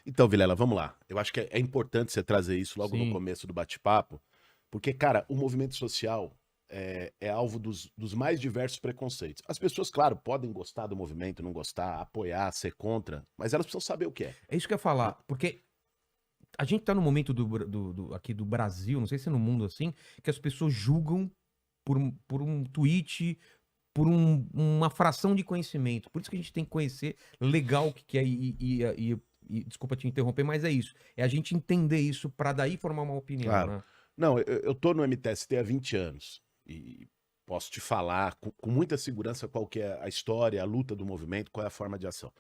Então, Vilela, vamos lá. Eu acho que é importante você trazer isso logo no Sim. começo do bate-papo, porque, cara, o movimento social é alvo dos mais diversos preconceitos. As pessoas, claro, podem gostar do movimento, não gostar, apoiar, ser contra, mas elas precisam saber o que é. É isso que eu ia Né? falar, porque a gente tá no momento aqui do Brasil, não sei se é no mundo assim, que as pessoas julgam por um tweet, uma fração de conhecimento. Por isso que a gente tem que conhecer legal o que que é e desculpa te interromper, mas é isso. É a gente entender isso pra daí formar uma opinião, Claro. né? Não, eu tô no MTST há 20 anos e posso te falar com muita segurança qual que é a história, a luta do movimento, qual é a forma de ação.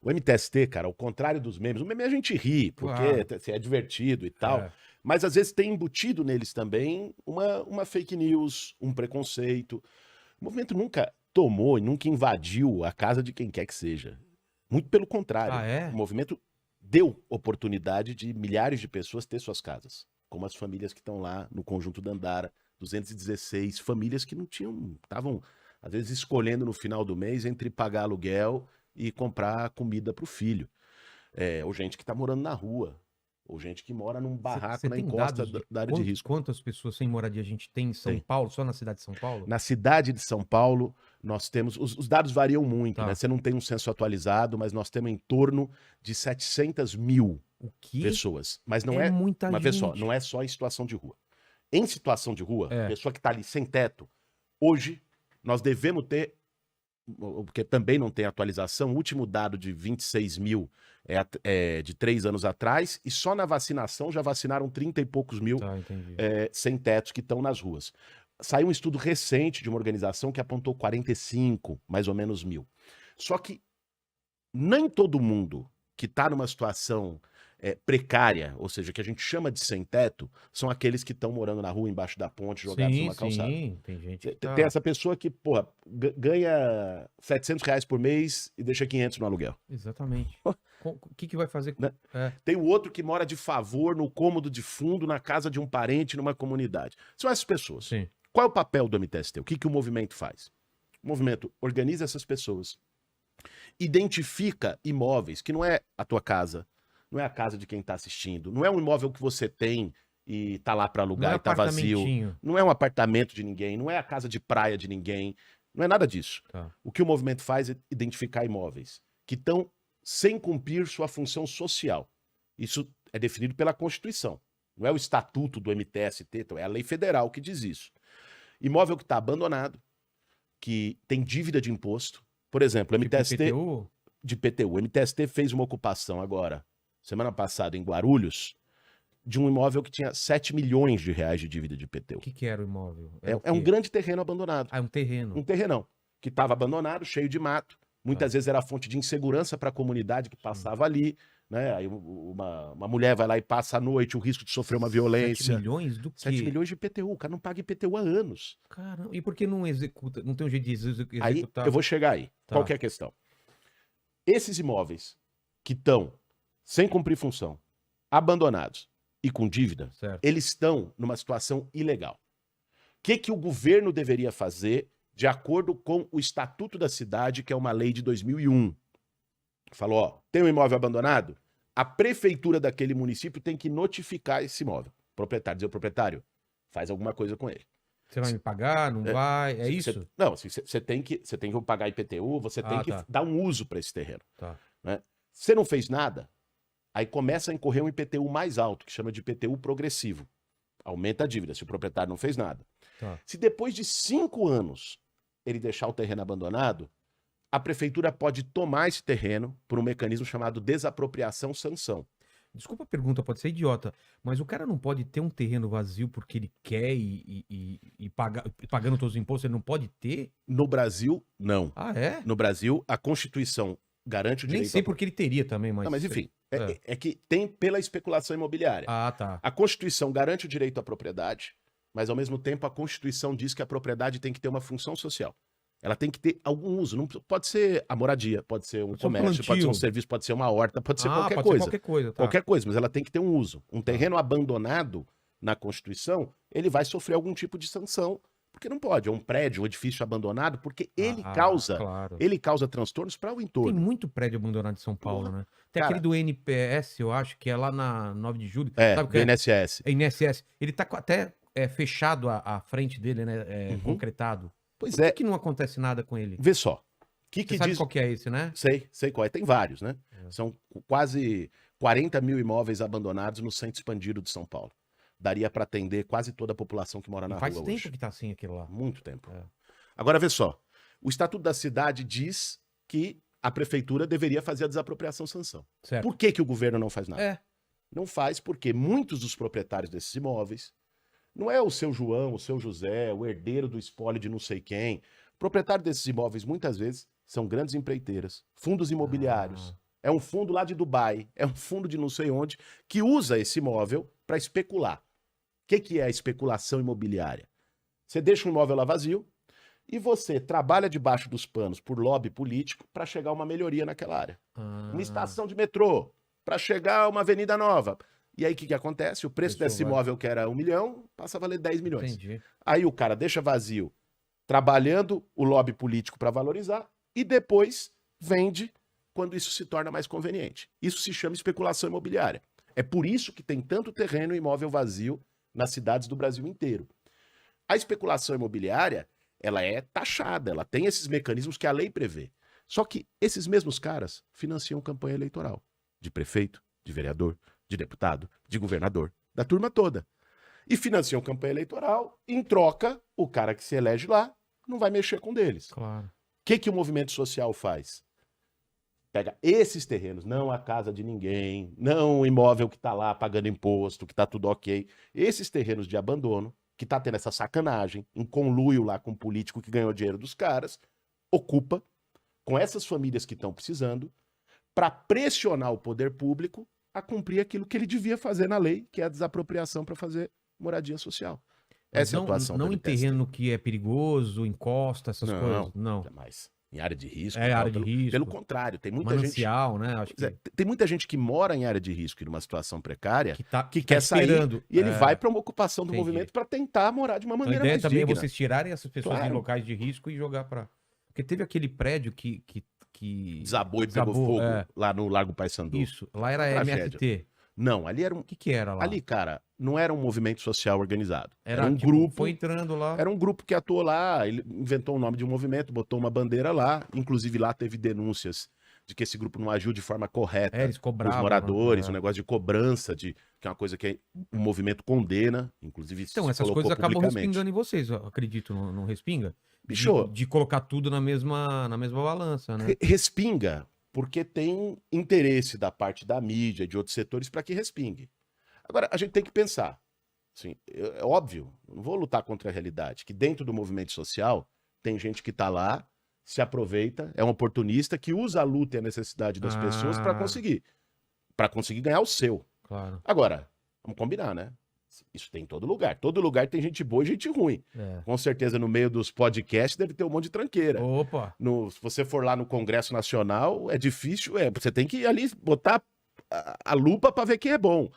O MTST, cara, ao contrário dos memes, o meme a gente ri, porque Claro. é divertido e tal, É. mas às vezes tem embutido neles também uma fake news, um preconceito. O movimento nunca tomou e nunca invadiu a casa de quem quer que seja. Muito pelo Ah, contrário. O é? movimento deu oportunidade de milhares de pessoas ter suas casas. Como as famílias que estão lá no Conjunto Dandara, 216 famílias que não tinham, estavam às vezes escolhendo no final do mês entre pagar aluguel e comprar comida para o filho. Ou gente que está morando na rua, ou gente que mora num barraco Você na tem encosta dados de da área de risco. quantas pessoas sem moradia a gente tem em São Tem. Paulo, só na cidade de São Paulo? Na cidade de São Paulo, nós temos. Os dados variam muito, né? Tá. Você não tem um censo atualizado, mas nós temos em torno de 700 mil O quê? pessoas. Mas não É é. muita Mas vê só, gente. não é só em situação de rua. Em situação de rua, É. pessoa que está ali sem teto, hoje nós devemos ter, porque também não tem atualização, o último dado de 26 mil é de 3 anos atrás, e só na vacinação já vacinaram 30 e poucos mil Tá, entendi. sem tetos que estão nas ruas. Saiu um estudo recente de uma organização que apontou 45, mais ou menos, mil. Só que nem todo mundo que está numa situação precária, ou seja, que a gente chama de sem teto, são aqueles que estão morando na rua, embaixo da ponte, jogados Sim, numa calçada. sim. Tem gente que Tem tá. essa pessoa que, porra, ganha R$ 700 por mês e deixa 500 no aluguel. Exatamente. O que que vai fazer com. Né? É. Tem o outro que mora de favor no cômodo de fundo, na casa de um parente, numa comunidade. São essas pessoas. Sim. Qual é o papel do MTST? O que o movimento faz? O movimento organiza essas pessoas, identifica imóveis que não é a tua casa, não é a casa de quem está assistindo, não é um imóvel que você tem e tá lá para Não alugar é e tá vazio, apartamentinho. não é um apartamento de ninguém, não é a casa de praia de ninguém, não é nada disso. Tá. O que o movimento faz é identificar imóveis que estão sem cumprir sua função social. Isso é definido pela Constituição. Não é o estatuto do MTST, então é a lei federal que diz isso. Imóvel que está abandonado, que tem dívida de imposto. Por exemplo, o Tipo MTST IPTU? de PTU. O MTST fez uma ocupação agora, semana passada, em Guarulhos, de um imóvel que tinha 7 milhões de reais de dívida de O PTU. que era o imóvel? Era o É um quê? grande terreno abandonado. Ah, é um terreno. Um terrenão que estava abandonado, cheio de mato. Muitas Tá. vezes era fonte de insegurança para a comunidade que passava ali. Né? Aí uma mulher vai lá e passa a noite, o risco de sofrer uma 7 violência. milhões do 7 quê? milhões de IPTU. O cara não paga IPTU há anos. Caramba. E por que não executa? Não tem um jeito de Aí executar? eu vou chegar aí. Tá. Qual que é a questão? Esses imóveis que estão sem cumprir função, abandonados e com dívida, Certo. eles estão numa situação ilegal. O que o governo deveria fazer de acordo com o Estatuto da Cidade, que é uma lei de 2001? Falou, ó, tem um imóvel abandonado? A prefeitura daquele município tem que notificar esse imóvel. Proprietário, dizer ao proprietário, faz alguma coisa com ele. Você vai me pagar? Não vai? É isso? Não, você tem que pagar IPTU, você tem que Tá. dar um uso para esse terreno. Tá. Né? Você não fez nada, aí começa a incorrer um IPTU mais alto, que chama de IPTU progressivo. Aumenta a dívida, se o proprietário não fez nada. Tá. Se depois de 5 anos ele deixar o terreno abandonado, a prefeitura pode tomar esse terreno por um mecanismo chamado desapropriação-sanção. Desculpa a pergunta, pode ser idiota, mas o cara não pode ter um terreno vazio porque ele quer pagando todos os impostos, ele não pode ter? No Brasil, não. Ah, é? No Brasil, a Constituição garante o Nem direito sei porque ele teria também, mas. Não, mas enfim, É. é que tem pela especulação imobiliária. Ah, tá. A Constituição garante o direito à propriedade, mas ao mesmo tempo a Constituição diz que a propriedade tem que ter uma função social. Ela tem que ter algum uso. Não pode ser a moradia, pode ser um Pode ser um comércio, pode ser um plantio. serviço, pode ser uma horta, pode ser Ah, qualquer pode ser coisa. qualquer coisa, tá. Qualquer coisa, mas ela tem que ter um uso. Um terreno abandonado na Constituição, ele vai sofrer algum tipo de sanção Porque não pode, é um prédio, um edifício abandonado, porque Claro. ele causa transtornos para o Tem entorno. muito prédio abandonado em São Paulo, Porra. né? Tem Cara, aquele do NPS, eu acho, que é lá na 9 de julho. Sabe o do que é? INSS. É INSS. Ele tá até fechado a frente dele, né? Uhum. Concretado. Pois Por é, que não acontece nada com ele? vê só. Você Que sabe diz... qual que é esse, né? Sei qual é. Tem vários, né? É. São quase 40 mil imóveis abandonados no centro expandido de São Paulo. Daria para atender quase toda a população que mora na E faz rua tempo hoje. que tá assim aquilo lá. Muito tempo. É. Agora, vê só. O Estatuto da Cidade diz que a prefeitura deveria fazer a desapropriação sanção. Certo. Por que o governo não faz nada? É. Não faz porque muitos dos proprietários desses imóveis não é o seu João, o seu José, o herdeiro do espólio de não sei quem. O proprietário desses imóveis, muitas vezes, são grandes empreiteiras, fundos imobiliários. É um fundo lá de Dubai, é um fundo de não sei onde, que usa esse imóvel para especular. O que é a especulação imobiliária? Você deixa um imóvel lá vazio e você trabalha debaixo dos panos por lobby político para chegar a uma melhoria naquela área. Uma estação de metrô, para chegar a uma avenida nova. E aí o que acontece? O preço desse imóvel, que era 1 milhão, passa a valer 10 milhões. Entendi. Aí o cara deixa vazio, trabalhando o lobby político para valorizar, e depois vende quando isso se torna mais conveniente. Isso se chama especulação imobiliária. É por isso que tem tanto terreno e imóvel vazio nas cidades do Brasil inteiro. A especulação imobiliária, ela é taxada, ela tem esses mecanismos que a lei prevê. Só que esses mesmos caras financiam campanha eleitoral de prefeito, de vereador, de deputado, de governador, da turma toda. E financiam campanha eleitoral, em troca, o cara que se elege lá não vai mexer com deles. Claro. O que o movimento social faz? Pega esses terrenos, não a casa de ninguém, não o imóvel que está lá pagando imposto, que está tudo ok. Esses terrenos de abandono, que está tendo essa sacanagem, em conluio lá com o político que ganhou dinheiro dos caras, ocupa com essas famílias que estão precisando para pressionar o poder público a cumprir aquilo que ele devia fazer na lei, que é a desapropriação para fazer moradia social. Essa é a atuação não do em MTST. terreno que é perigoso, encosta, essas coisas. Não. Jamais. Em área de risco. É, área de risco. Pelo contrário, tem muita Manancial, gente... né? Acho que... tem muita gente que mora em área de risco e numa situação precária que quer esperando. sair e ele vai para uma ocupação do Entendi. movimento para tentar morar de uma Então, a maneira ideia mais também digna. é vocês tirarem essas pessoas Claro. de locais de risco e jogar para... Porque teve aquele prédio que Desabou e pegou fogo lá no Largo Paissandu. Isso, lá era Tragédia. MST. Não, ali era um... O que era lá? Ali, cara, não era um movimento social organizado. Era um tipo, grupo... Foi entrando lá. Era um grupo que atuou lá, ele inventou o nome de um movimento, botou uma bandeira lá, inclusive lá teve denúncias de que esse grupo não agiu de forma correta Eles com cobravam. os moradores, né? um negócio de cobrança, que é uma coisa que o movimento condena, inclusive Então, se essas colocou coisas acabam publicamente. respingando em vocês, eu acredito, não respinga? Bicho, De colocar tudo na mesma balança, né? respinga, porque tem interesse da parte da mídia, de outros setores, para que respingue. Agora, a gente tem que pensar, assim, é óbvio, não vou lutar contra a realidade, que dentro do movimento social tem gente que está lá, se aproveita, é um oportunista que usa a luta e a necessidade das pessoas para conseguir ganhar o seu. Claro. Agora, vamos combinar, né? Isso tem em todo lugar. Todo lugar tem gente boa e gente ruim. É. Com certeza, no meio dos podcasts deve ter um monte de tranqueira. Opa! Se você for lá no Congresso Nacional, é difícil, você tem que ir ali botar a lupa para ver quem é bom.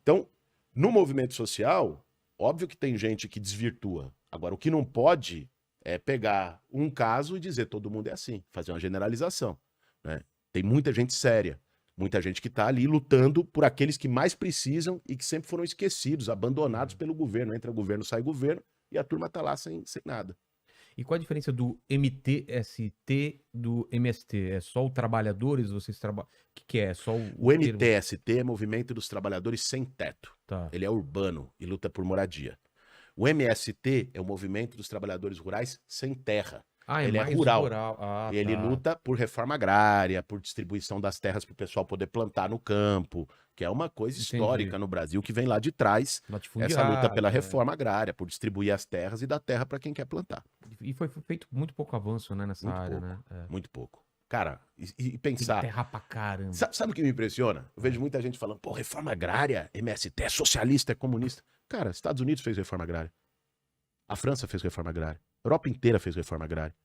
Então, no movimento social, óbvio que tem gente que desvirtua. Agora, o que não pode é pegar um caso e dizer todo mundo é assim, fazer uma generalização, né? Tem muita gente séria, muita gente que está ali lutando por aqueles que mais precisam e que sempre foram esquecidos, abandonados pelo governo. Entra governo, sai governo e a turma está lá sem nada. E qual a diferença do MTST do MST? É só o trabalhadores? Vocês trabalham. O que é? É só O MTST é Movimento dos Trabalhadores Sem Teto. Tá. Ele é urbano e luta por moradia. O MST é o Movimento dos Trabalhadores Rurais Sem Terra. Ele é mais rural. Ah, Ele tá. luta por reforma agrária, por distribuição das terras para o pessoal poder plantar no campo, que é uma coisa Entendi. histórica no Brasil que vem lá de trás. Essa Latifundiário, luta pela é. reforma agrária, por distribuir as terras e dar terra para quem quer plantar. E foi feito muito pouco avanço, né, nessa Muito área, pouco. né? É. Muito pouco. Cara, e Tem pensar... terra pra caramba. Sabe o que me impressiona? Eu vejo muita gente falando, pô, reforma agrária, MST, é socialista, é comunista. Cara, Estados Unidos fez reforma agrária. A França fez reforma agrária. A Europa inteira fez reforma agrária.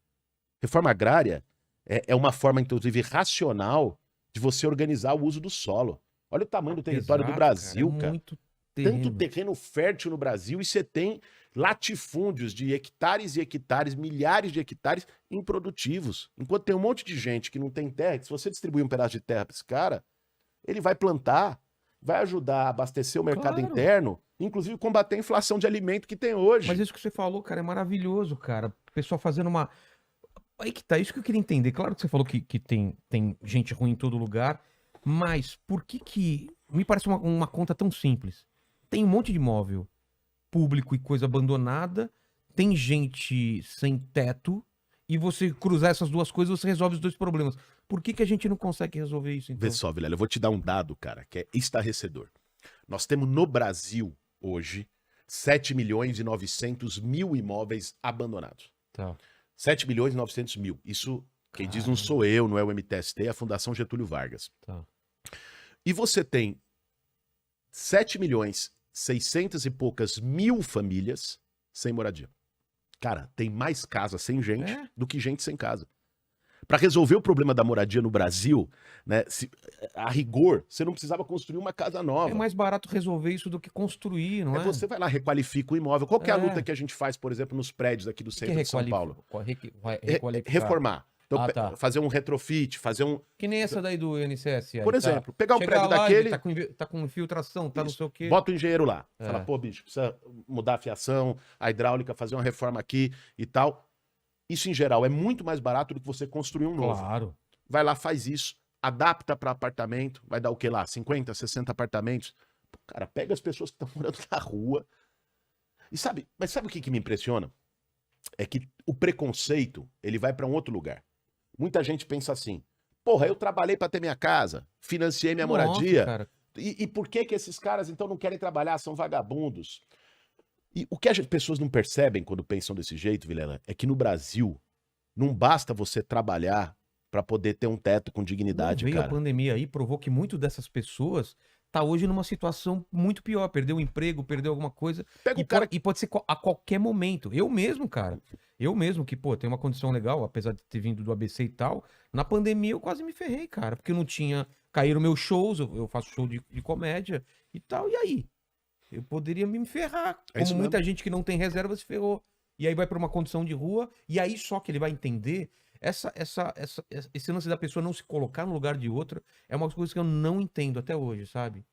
Reforma agrária é uma forma, inclusive, racional de você organizar o uso do solo. Olha o tamanho do território do Brasil, cara. Muito Tanto terreno fértil no Brasil e você tem latifúndios de hectares e hectares, milhares de hectares improdutivos. Enquanto tem um monte de gente que não tem terra, se você distribuir um pedaço de terra para esse cara, ele vai plantar, vai ajudar a abastecer o mercado Claro. interno, inclusive combater a inflação de alimento que tem hoje. Mas isso que você falou, cara, é maravilhoso, cara. O pessoal fazendo uma. Aí que tá, isso que eu queria entender. Claro que você falou que tem gente ruim em todo lugar, mas por que. Me parece uma conta tão simples. Tem um monte de imóvel público e coisa abandonada, tem gente sem teto, e você cruzar essas duas coisas, você resolve os dois problemas. Por que a gente não consegue resolver isso, então? Vê só, Vilela, eu vou te dar um dado, cara, que é estarrecedor. Nós temos no Brasil, hoje, 7 milhões e 900 mil imóveis abandonados. Tá. 7 milhões e 900 mil. Isso, quem diz não sou eu, não é o MTST, é a Fundação Getúlio Vargas. Tá. E você tem 7 milhões 600 e poucas mil famílias sem moradia. Cara, tem mais casa sem gente do que gente sem casa. Para resolver o problema da moradia no Brasil, né, a rigor, você não precisava construir uma casa nova. É mais barato resolver isso do que construir, não é? Você vai lá, requalifica o imóvel. Qual que é a luta que a gente faz, por exemplo, nos prédios aqui do centro de São Paulo? Reformar. Então, fazer um retrofit, fazer um... Que nem essa daí do INSS. Aí, por exemplo, pegar um Chega prédio lá, daquele... Tá com infiltração, tá não sei o quê. Bota o engenheiro lá. Fala, pô, bicho, precisa mudar a fiação, a hidráulica, fazer uma reforma aqui e tal. Isso, em geral, é muito mais barato do que você construir um novo. Claro. Vai lá, faz isso, adapta para apartamento, vai dar o quê lá? 50, 60 apartamentos? Pô, cara, pega as pessoas que estão morando na rua. Mas sabe o que me impressiona? É que o preconceito, ele vai para um outro lugar. Muita gente pensa assim, porra, eu trabalhei para ter minha casa, financiei minha moradia. Cara. E por que esses caras, então, não querem trabalhar? São vagabundos. E o que as pessoas não percebem quando pensam desse jeito, Vilela, é que no Brasil não basta você trabalhar para poder ter um teto com dignidade, veio cara. A pandemia aí, provou que muito dessas pessoas tá hoje numa situação muito pior. Perdeu o emprego, perdeu alguma coisa. E pode ser a qualquer momento. Eu mesmo, cara. Eu mesmo, que, pô, tenho uma condição legal, apesar de ter vindo do ABC e tal. Na pandemia eu quase me ferrei, cara. Porque não tinha... Caíram meus shows, eu faço show de comédia e tal. E aí? Eu poderia me ferrar. Como muita gente que não tem reserva se ferrou. E aí vai pra uma condição de rua. E aí só que ele vai entender... Esse lance da pessoa não se colocar no lugar de outra é uma coisa que eu não entendo até hoje, sabe?